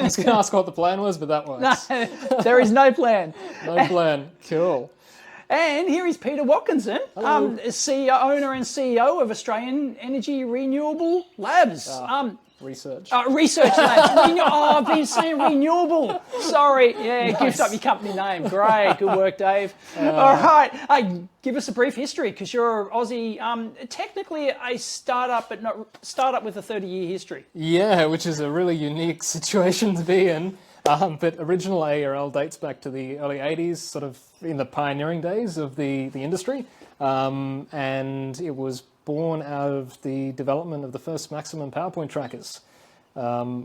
I was going to ask what the plan was, but that works. No, there is no plan. No plan. Cool. And here is Peter Watkinson, CEO, owner and CEO of Australian Energy Renewable Labs. Research. Research Labs. I've been saying renewable. Sorry. Yeah, Nice. Gift up your company name. Great. Good work, Dave. All right. Give us a brief history, because you're Aussie, technically a startup, but not startup with a 30-year history. Yeah, which is a really unique situation to be in. But original AERL dates back to the early 80s, sort of in the pioneering days of the industry. And it was born out of the development of the first maximum power point trackers,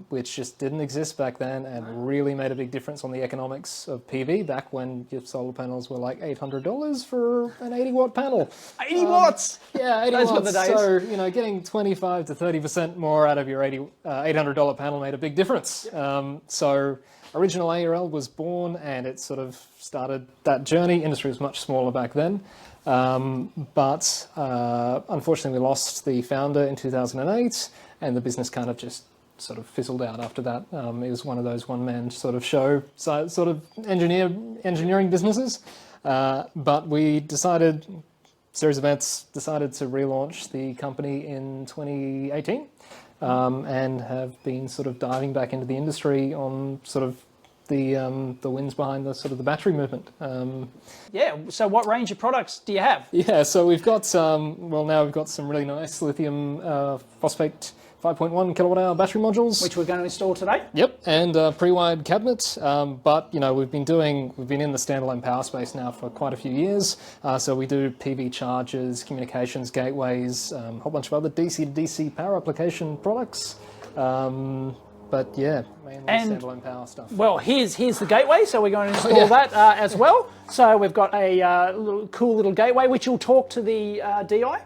which just didn't exist back then and really made a big difference on the economics of PV back when your solar panels were like $800 for an 80-watt panel. 80 watts! Yeah, 80 Those were watts. the days. So, you know, getting 25 to 30% more out of your $800 panel made a big difference. Yep. So original AERL was born and it sort of started that journey. Industry was much smaller back then. But unfortunately we lost the founder in 2008 and the business kind of just sort of fizzled out after that. It was one of those one-man sort of show, sort of engineering businesses. But we decided, series of events, decided to relaunch the company in 2018 and have been sort of diving back into the industry on sort of the wins behind the sort of the battery movement. Yeah, so what range of products do you have? Yeah, so we've got now we've got some really nice lithium phosphate 5.1 kilowatt hour battery modules, Which we're going to install today. Yep, and pre-wired cabinet. But you know, we've been in the standalone power space now for quite a few years. So we do PV chargers, communications gateways, a whole bunch of other DC to DC power application products. But yeah, mainly standalone power stuff. Well, here's the gateway, so we're going to install that as well. So we've got a cool little gateway, which will talk to the DI.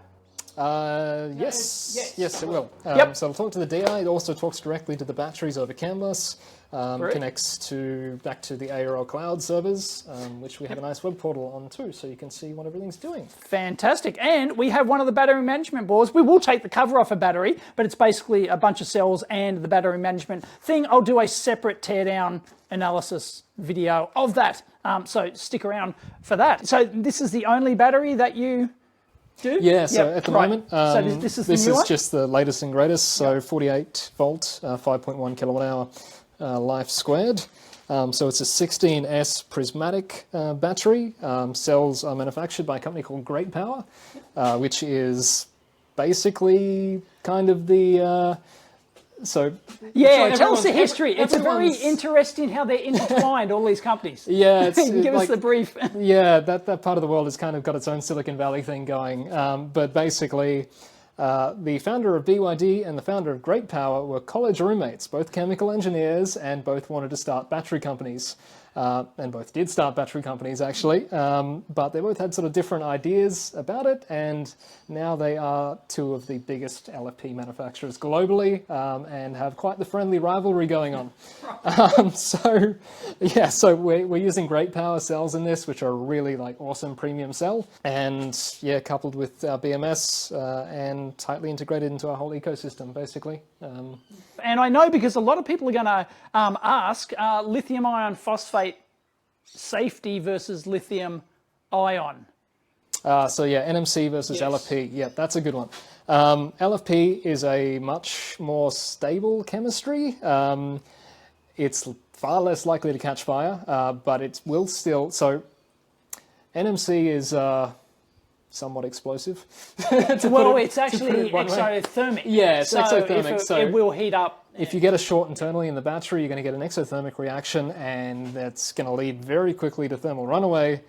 Yes, it will. Yep. So it'll talk to the DI. It also talks directly to the batteries over CAN bus. Connects back to the AERL cloud servers, which we have a nice web portal on too, so you can see what everything's doing. Fantastic. And we have one of the battery management boards. We will take the cover off a battery, but it's basically a bunch of cells and the battery management thing. I'll do a separate teardown analysis video of that, so stick around for that. So this is the only battery that you do? Yeah, so at the moment, so this is the new is one? just the latest and greatest, so 48 volt, 5.1 kilowatt hour life squared. So it's a 16S prismatic battery. Cells are manufactured by a company called Great Power, which is basically kind of the... Yeah, tell us the history. It's very interesting how they're intertwined, all these companies. Yeah, give us the brief. Yeah, that part of the world has kind of got its own Silicon Valley thing going. But basically, the founder of BYD and the founder of Great Power were college roommates, both chemical engineers, and both wanted to start battery companies. And both did start battery companies, actually, but they both had sort of different ideas about it, and now they are two of the biggest LFP manufacturers globally, and have quite the friendly rivalry going on. So we're using Great Power cells in this, which are really like awesome premium cell, and yeah, coupled with our BMS and tightly integrated into our whole ecosystem, basically. And I know because a lot of people are going to ask lithium ion phosphate safety versus lithium ion. So yeah, NMC versus LFP. Yeah, that's a good one. LFP is a much more stable chemistry. It's far less likely to catch fire, but it will still... So NMC is... somewhat explosive. Well, it's actually exothermic. Yeah, it's exothermic. So it will heat up. If you get a short internally in the battery, you're going to get an exothermic reaction, and that's going to lead very quickly to thermal runaway,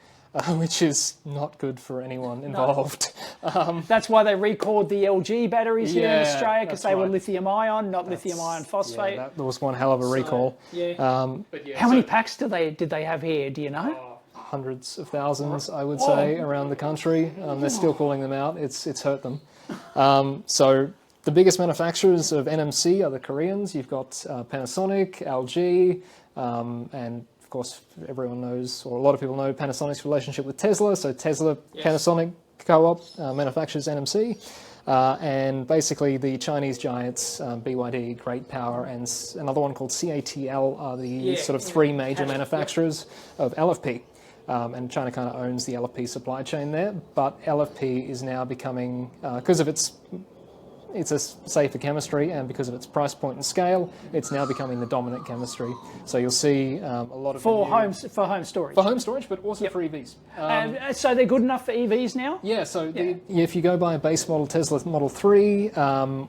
which is not good for anyone involved. No. That's why they recalled the LG batteries here in Australia, because they were lithium ion, not lithium ion phosphate. Yeah, that was one hell of a recall. How many packs did they have here? Do you know? Hundreds of thousands, I would say, around the country. They're still calling them out. It's hurt them. So the biggest manufacturers of NMC are the Koreans. You've got Panasonic, LG, and of course everyone knows, or a lot of people know, Panasonic's relationship with Tesla. So Tesla, Panasonic co-op manufactures NMC. And basically the Chinese giants, BYD, Great Power, and another one called CATL are the sort of three major manufacturers of LFP. And China kind of owns the LFP supply chain there, but LFP is now becoming, because of it's a safer chemistry, and because of its price point and scale, it's now becoming the dominant chemistry. So you'll see a lot of for home storage. For home storage, but also for EVs. So they're good enough for EVs now? Yeah, so if you go buy a base model Tesla Model 3,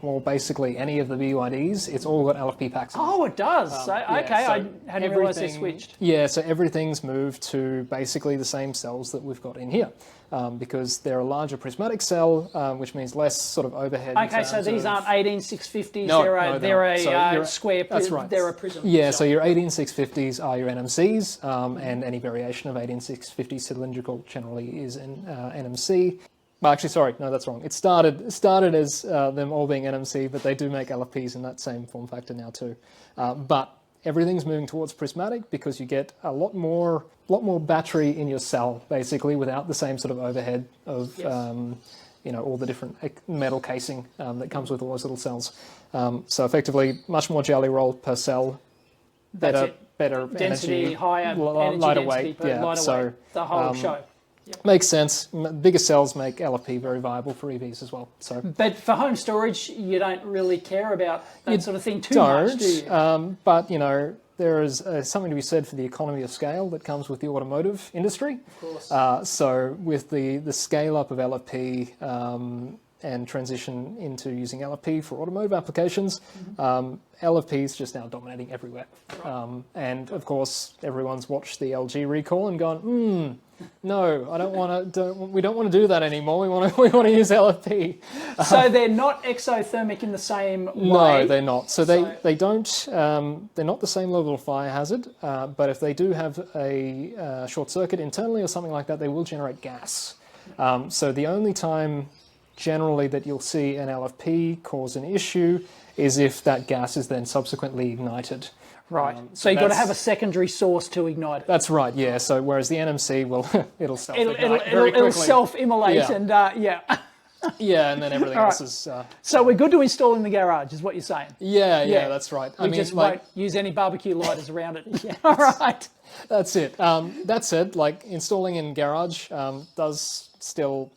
or basically any of the BYDs, it's all got LFP packs in it. Oh, it does. Okay, so I hadn't realised they switched. Yeah, so everything's moved to basically the same cells that we've got in here. Because they're a larger prismatic cell, which means less sort of overhead. Okay, so these aren't 18650s. No, they're a so square. That's right. They're a prism. Yeah, so your 18650s are your NMCs, and any variation of 18650 cylindrical generally is an NMC. Well, actually, sorry, no, that's wrong. It started as them all being NMC, but they do make LFPs in that same form factor now too. But everything's moving towards prismatic because you get a lot more battery in your cell, basically, without the same sort of overhead of all the different metal casing that comes with all those little cells. So effectively, much more jelly roll per cell, better density, energy, higher lighter energy weight. density, lighter weight. The whole show. Makes sense. Bigger cells make LFP very viable for EVs as well. So, but for home storage, you don't really care about that sort of thing too much, do you? But there is something to be said for the economy of scale that comes with the automotive industry. Of course. So with the scale up of LFP and transition into using LFP for automotive applications, LFP is just now dominating everywhere. Right. And of course, everyone's watched the LG recall and gone, no, I don't want to. We don't want to do that anymore. We want to use LFP. So they're not exothermic in the same way. No, they're not. So they don't. They're not the same level of fire hazard. But if they do have a short circuit internally or something like that, they will generate gas. So the only time generally that you'll see an LFP cause an issue is if that gas is then subsequently ignited. Right. So you've got to have a secondary source to ignite it. That's right, yeah. So whereas the NMC will, it'll self-ignite very quickly. It'll self-immolate and, Yeah, and then everything else is... So we're good to install in the garage, is what you're saying? Yeah, that's right. We just won't use any barbecue lighters around it. All right. That's it. That said, installing in garage does still...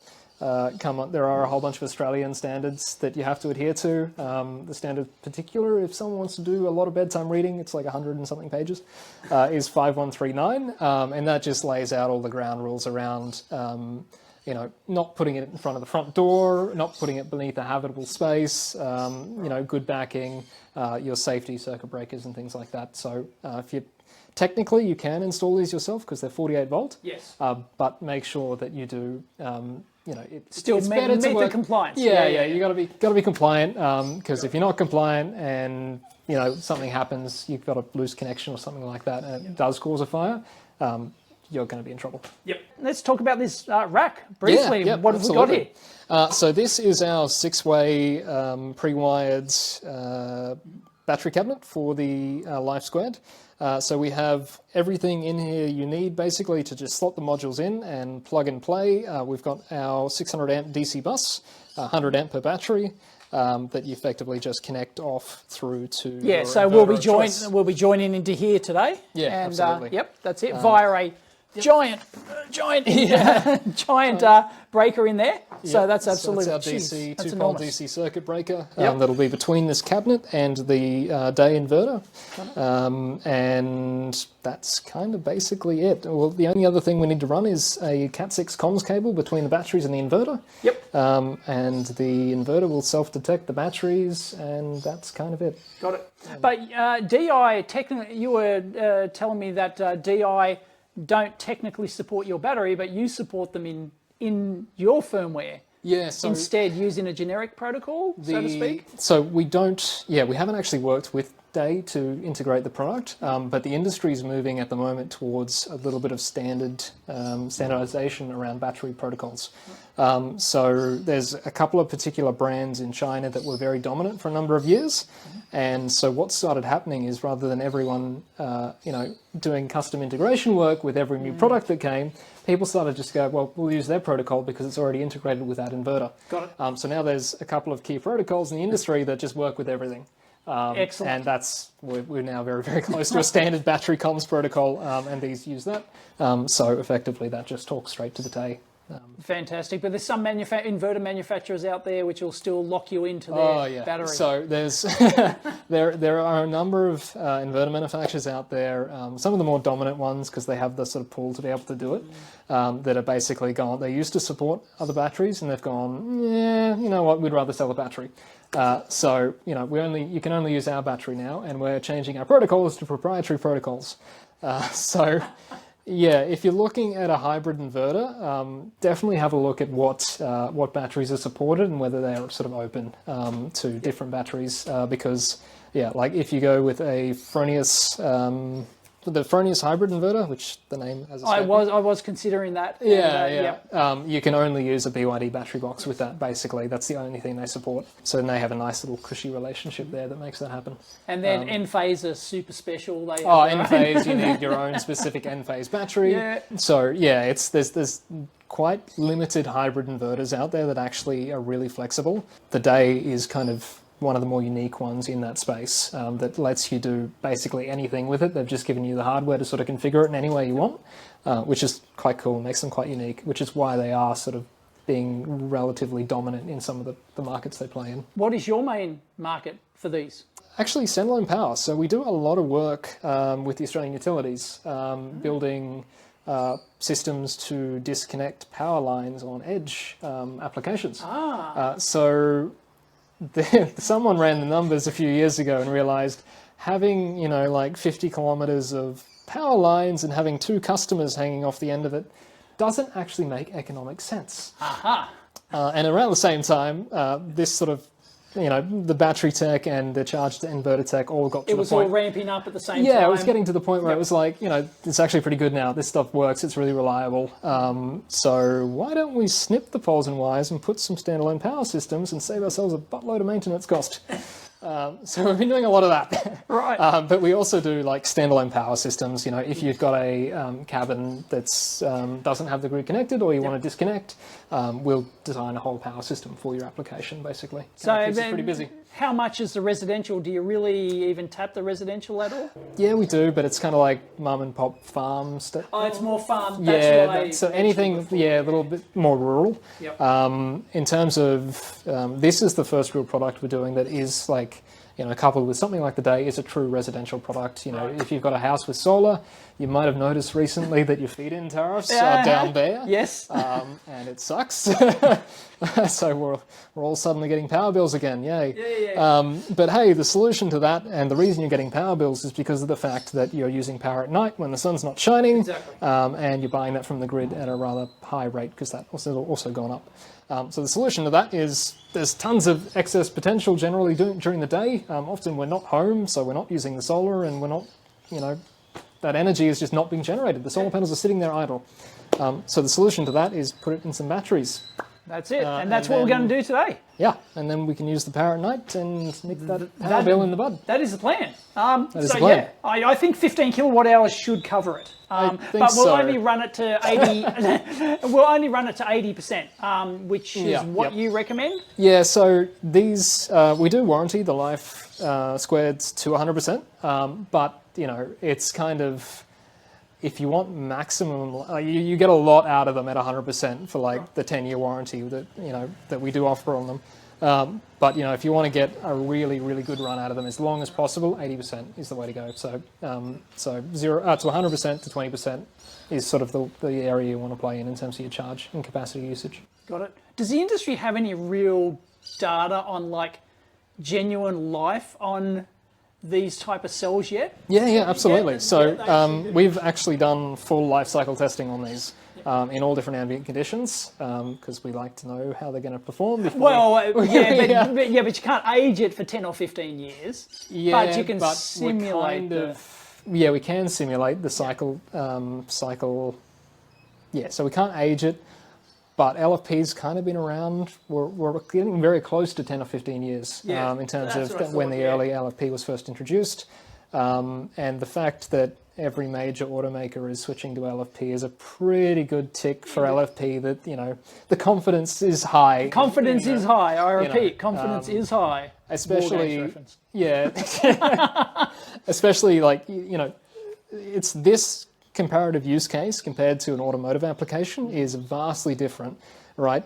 come on. There are a whole bunch of Australian standards that you have to adhere to. The standard particular, if someone wants to do a lot of bedtime reading, it's like 100 and something pages, is 5139. And that just lays out all the ground rules around, not putting it in front of the front door, not putting it beneath a habitable space, good backing, your safety circuit breakers and things like that. So technically you can install these yourself because they're 48 volt. Yes. But make sure that you do... still meet the compliance. Yeah. You got to be compliant because if you're not compliant and something happens, you've got a loose connection or something like that, and it does cause a fire, you're going to be in trouble. Yep. Let's talk about this rack briefly. What have we got here? So this is our 6-way pre-wired battery cabinet for the Life Squared. So we have everything in here you need basically to just slot the modules in and plug and play. We've got our 600 amp DC bus, 100 amp per battery, that you effectively just connect off through to your so we'll be joining into here today. Yeah, and, absolutely. That's it, via a giant breaker in there. So that's absolutely... So that's our DC, 2-pole DC circuit breaker that'll be between this cabinet and the day inverter. And that's kind of basically it. Well, the only other thing we need to run is a Cat6 comms cable between the batteries and the inverter. Yep. And the inverter will self-detect the batteries, and that's kind of it. Got it. But DI, technically, you were telling me that DI don't technically support your battery, but you support them in your firmware. Yeah, so instead using a generic protocol, so to speak. So we don't. Yeah, we haven't actually worked with day to integrate the product, but the industry is moving at the moment towards a little bit of standardization around battery protocols. So there's a couple of particular brands in China that were very dominant for a number of years, and so what started happening is rather than everyone doing custom integration work with every new product that came, people started just go, well, we'll use their protocol because it's already integrated with that inverter. Got it. So now there's a couple of key protocols in the industry that just work with everything. Excellent. And we're now very, very close to a standard battery comms protocol, and these use that. So effectively, that just talks straight to the day. Fantastic. But there's some inverter manufacturers out there which will still lock you into their battery. So there's there are a number of inverter manufacturers out there. Some of the more dominant ones, because they have the sort of pull to be able to do it, that are basically gone. They used to support other batteries, and they've gone, yeah, you know what? We'd rather sell a battery. So you can only use our battery now, and we're changing our protocols to proprietary protocols. So yeah, if you're looking at a hybrid inverter, definitely have a look at what batteries are supported and whether they're sort of open to different batteries. Because like if you go with a the Fronius hybrid inverter, which the name has. I was considering that. You can only use a BYD battery box with that. Basically, that's the only thing they support. So then they have a nice little cushy relationship there that makes that happen. And then N-phase are super special. N-phase, you need your own specific N-phase battery. Yeah. So there's quite limited hybrid inverters out there that actually are really flexible. The Day is kind of one of the more unique ones in that space that lets you do basically anything with it. They've just given you the hardware to sort of configure it in any way you want, which is quite cool, makes them quite unique, which is why they are sort of being relatively dominant in some of the markets they play in. What is your main market for these? Actually, standalone power. So we do a lot of work with the Australian utilities, building systems to disconnect power lines on edge applications. So someone ran the numbers a few years ago and realized having, like 50 kilometers of power lines and having 2 customers hanging off the end of it doesn't actually make economic sense. And around the same time, this sort of, the battery tech and the charge to inverter tech all got to the point. It was all ramping up at the same time. Yeah, it was getting to the point where it was like, it's actually pretty good now. This stuff works. It's really reliable. So why don't we snip the poles and wires and put some standalone power systems and save ourselves a buttload of maintenance cost? So we've been doing a lot of that. Right. But we also do like standalone power systems. If you've got a cabin that's doesn't have the grid connected or you want to disconnect, we'll design a whole power system for your application, basically. So it's pretty busy. How much is the residential? Do you really even tap the residential at all? Yeah, we do, but it's kind of like mum and pop farm stuff. Oh, it's more farm. So anything, a little bit more rural. Yep. In terms of, this is the first real product we're doing that is like, coupled with something like the Day is a true residential product. If you've got a house with solar, you might have noticed recently that your feed-in tariffs are down there. Yes. And it sucks. So we're all suddenly getting power bills again. Yay. Yeah. But hey, the solution to that, and the reason you're getting power bills is because of the fact that you're using power at night when the sun's not shining. Exactly. And you're buying that from the grid at a rather high rate because that also gone up. So the solution to that is there's tons of excess potential generally during the day. Often we're not home, so we're not using the solar, and we're not, that energy is just not being generated. The solar panels are sitting there idle. So the solution to that is put it in some batteries. That's it, and that's what we're going to do today. Yeah, and then we can use the power at night and nip that power bill in the bud. That is the plan. That is the plan. Yeah, I think 15 kilowatt hours should cover it. But we'll only run it to 80. We'll only run it to 80%, which is what you recommend. Yeah. So these we do warranty the life squareds to 100%, but it's kind of, if you want maximum, you get a lot out of them at 100% for like the 10-year warranty that we do offer on them. But if you want to get a really, really good run out of them as long as possible, 80% is the way to go. So 0 to 100% to 20% is sort of the area you want to play in terms of your charge and capacity usage. Got it. Does the industry have any real data on like genuine life on these type of cells yet? Yeah, absolutely. So we've actually done full life cycle testing on these. in all different ambient conditions, because we like to know how they're going to perform. Well, yeah, but you can't age it for 10 or 15 years. Yeah, but you can simulate we can simulate the cycle. Yeah, so we can't age it, but LFP's kind of been around. We're getting very close to 10 or 15 years in terms of when the early LFP was first introduced. And the fact that every major automaker is switching to LFP is a pretty good tick for LFP that, the confidence is high. Confidence is high, I repeat, confidence is high. Especially, especially it's this comparative use case compared to an automotive application is vastly different, right?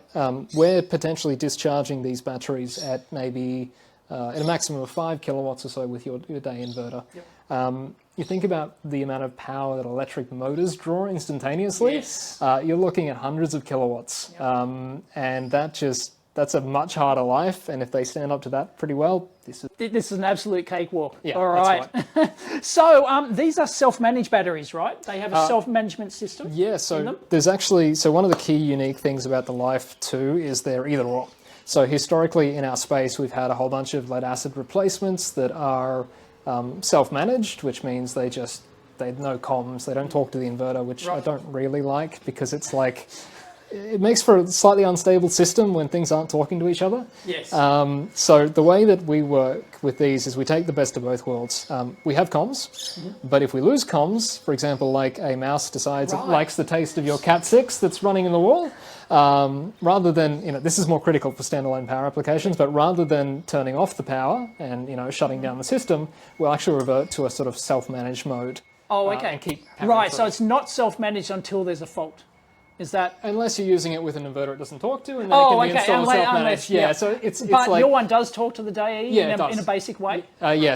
We're potentially discharging these batteries at maybe at a maximum of 5 kilowatts or so with your day inverter. You think about the amount of power that electric motors draw instantaneously, you're looking at hundreds of kilowatts. And that's a much harder life. And if they stand up to that pretty well, this is an absolute cakewalk. Yeah, all right. That's right. So these are self-managed batteries, right? They have a self-management system. Yeah, so there's actually, one of the key unique things about the Life 2 is they're either or. So historically in our space, we've had a whole bunch of lead acid replacements that are self-managed, which means they have no comms, they don't talk to the inverter, which I don't really like, because it's like, it makes for a slightly unstable system when things aren't talking to each other. Yes. So the way that we work with these is we take the best of both worlds. We have comms, but if we lose comms, for example, like a mouse decides it likes the taste of your Cat 6 that's running in the wall, rather than, this is more critical for standalone power applications, but rather than turning off the power and, shutting down the system, we'll actually revert to a sort of self-managed mode. Oh, okay. And keep so it's not self-managed until there's a fault. Is that unless you're using it with an inverter it doesn't talk to, and then it can be installed self-managed. So it's but like your one does talk to the DAE in a basic way.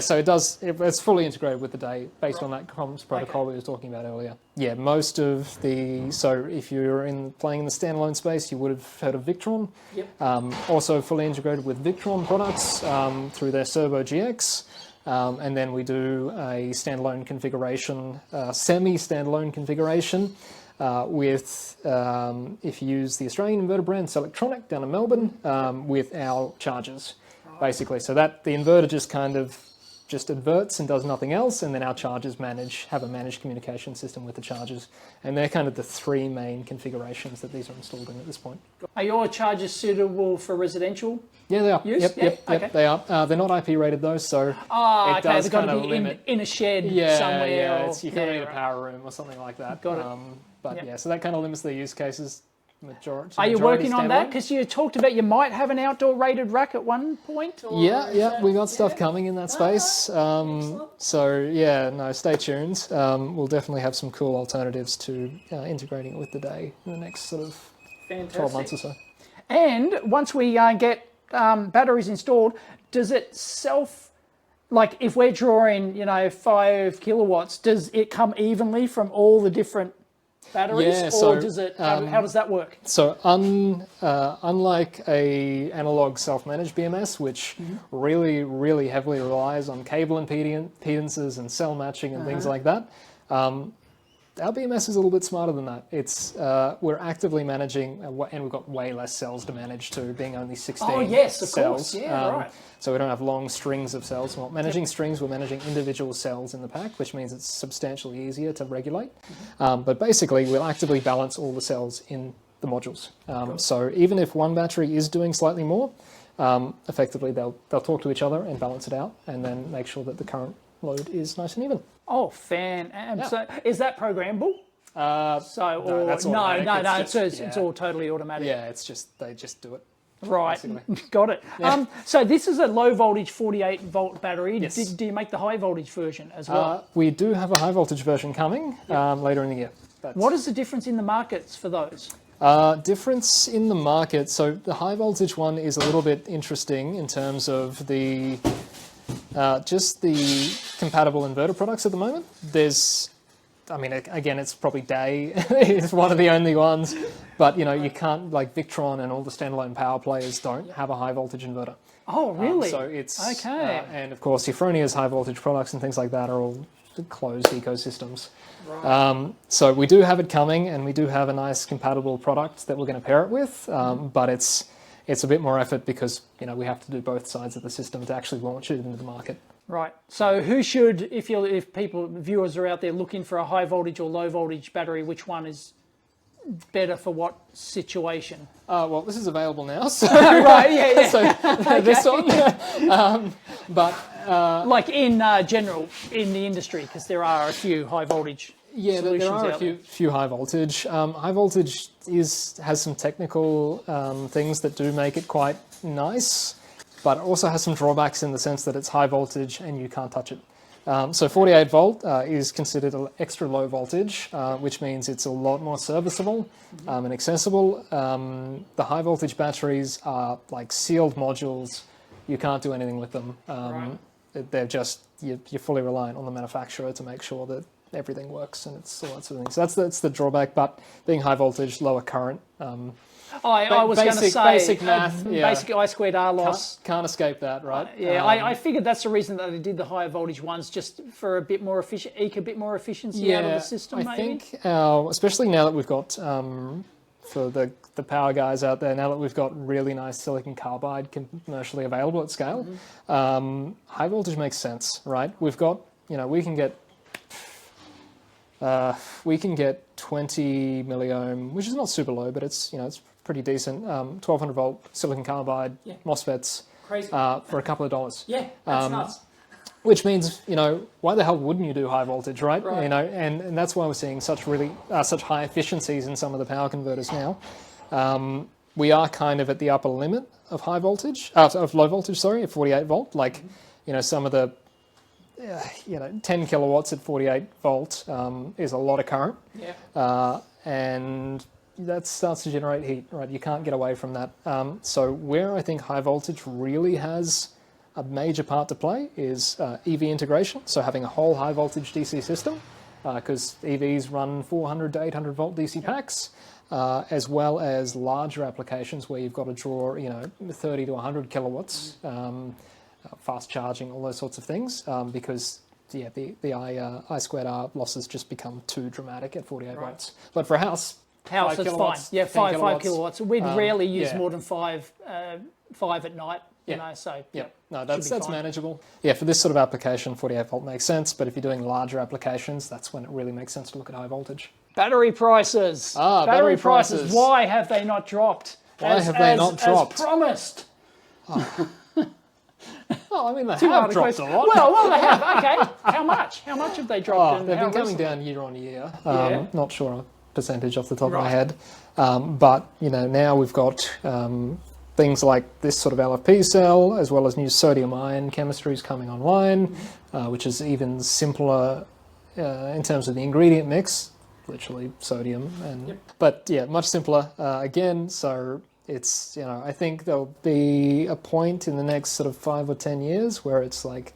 So it does. It's fully integrated with the DAE based on that comms protocol we were talking about earlier. Yeah, most of the if you're playing in the standalone space, you would have heard of Victron. Also fully integrated with Victron products through their Servo GX. And then we do a standalone configuration, semi-standalone configuration. With, if you use the Australian inverter brand, Selectronic down in Melbourne, with our chargers, basically. So that the inverter just adverts and does nothing else, and then our chargers have a managed communication system with the chargers. And they're kind of the three main configurations that these are installed in at this point. Are your chargers suitable for residential? Yeah, they are. Use? Yep, they are. They're not IP rated though, so it does they've got kind to of be limit. in a shed somewhere. Yeah, you kind of need a power room or something like that. Got it. But so that kind of limits their use cases. Are you working on that? Because you talked about you might have an outdoor rated rack at one point. We got stuff coming in that space. Stay tuned. We'll definitely have some cool alternatives to integrating it with the DAE in the next sort of 12 months or so. And once we get batteries installed, does it if we're drawing 5 kilowatts, does it come evenly from all the different batteries, or does it? How does that work? So, unlike a analog self-managed BMS, which really, really heavily relies on cable impedances and cell matching and things like that, our BMS is a little bit smarter than that. It's we're actively managing, and we've got way less cells to manage too, being only 16 cells. Oh yes, of course. Yeah, right. So we don't have long strings of cells. Well, managing strings, we're managing individual cells in the pack, which means it's substantially easier to regulate. But basically, we'll actively balance all the cells in the modules. So even if one battery is doing slightly more, effectively they'll talk to each other and balance it out, and then make sure that the current load is nice and even. Oh, So is that programmable? It's all totally automatic. Yeah, they just do it. Right, got it. Yeah. So this is a low voltage 48 volt battery. Yes. Do you make the high voltage version as well? We do have a high voltage version coming later in the year. What is the difference in the markets for those? Difference in the market. So the high voltage one is a little bit interesting in terms of the just the compatible inverter products at the moment. Again, it's probably DAE is one of the only ones, but you can't, like Victron and all the standalone power players don't have a high voltage inverter. Oh, really? So it's okay. And of course, Euphronia's high voltage products and things like that are all closed ecosystems. Right. So we do have it coming, and we do have a nice compatible product that we're going to pair it with, but it's a bit more effort because we have to do both sides of the system to actually launch it into the market. Right. So who should, if viewers are out there looking for a high voltage or low voltage battery, which one is better for what situation? Well, this is available now, so right, yeah. So this one, but like in general in the industry, because there are a few high voltage. Yeah, there are a few high voltage. High voltage has some technical things that do make it quite nice, but it also has some drawbacks in the sense that it's high voltage and you can't touch it. So 48 volt is considered an extra low voltage, which means it's a lot more serviceable and accessible. The high voltage batteries are like sealed modules. You can't do anything with them. Right. They're just, you're fully reliant on the manufacturer to make sure that everything works, and it's all that sort of thing. So that's the drawback, but being high voltage, lower current. I was going to say basic math, basic I squared R loss. Can't escape that, right? I figured that's the reason that they did the higher voltage ones, just for a bit more efficient, eke a bit more efficiency out of the system. I think, especially now that we've got for the power guys out there, now that we've got really nice silicon carbide commercially available at scale, high voltage makes sense, right? We've got, we can get 20 milliohm, which is not super low, but it's it's pretty decent. 1200 volt silicon carbide MOSFETs for a couple of dollars. Yeah, that's nuts. Which means why the hell wouldn't you do high voltage, right? And that's why we're seeing such high efficiencies in some of the power converters now. We are kind of at the upper limit of high voltage, of low voltage, sorry, at 48 volt. Like some of the 10 kilowatts at 48 volt is a lot of current. Yeah. And that starts to generate heat, right? You can't get away from that. So where I think high voltage really has a major part to play is EV integration. So having a whole high voltage DC system, because EVs run 400 to 800 volt DC packs, as well as larger applications where you've got to draw, 30 to 100 kilowatts, fast charging, all those sorts of things, because the I squared R losses just become too dramatic at 48 volts. But for a house, it's fine. Yeah, 5 kilowatts. We'd rarely use more than five at night. No, that's manageable. Yeah, for this sort of application, 48 volt makes sense. But if you're doing larger applications, that's when it really makes sense to look at high voltage. Battery prices. Battery prices. Why have they not dropped? As promised. Well, I mean, they have dropped a lot. Well, they have. Okay. How much? How much have they dropped? They've been coming down year on year. Not sure a percentage off the top of my head. But, now we've got things like this sort of LFP cell, as well as new sodium-ion chemistries coming online, which is even simpler in terms of the ingredient mix, literally sodium. But, much simpler again. So it's, I think there'll be a point in the next sort of 5 or 10 years where it's like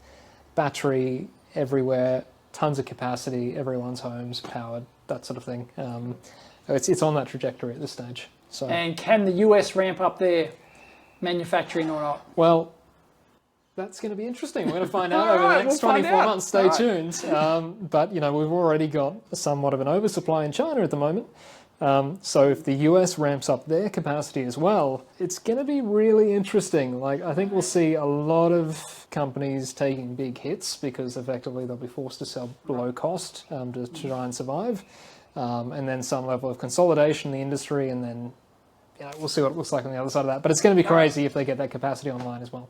battery everywhere, tons of capacity, everyone's homes powered, that sort of thing. It's on that trajectory at this stage. So. And can the US ramp up their manufacturing or not? Well, that's going to be interesting. We're going to find out over the next 24 months. Stay tuned. But, we've already got somewhat of an oversupply in China at the moment. So if the US ramps up their capacity as well, it's going to be really interesting. Like, I think we'll see a lot of companies taking big hits because effectively they'll be forced to sell below cost to try and survive. And then some level of consolidation in the industry, and then we'll see what it looks like on the other side of that. But it's going to be crazy if they get that capacity online as well.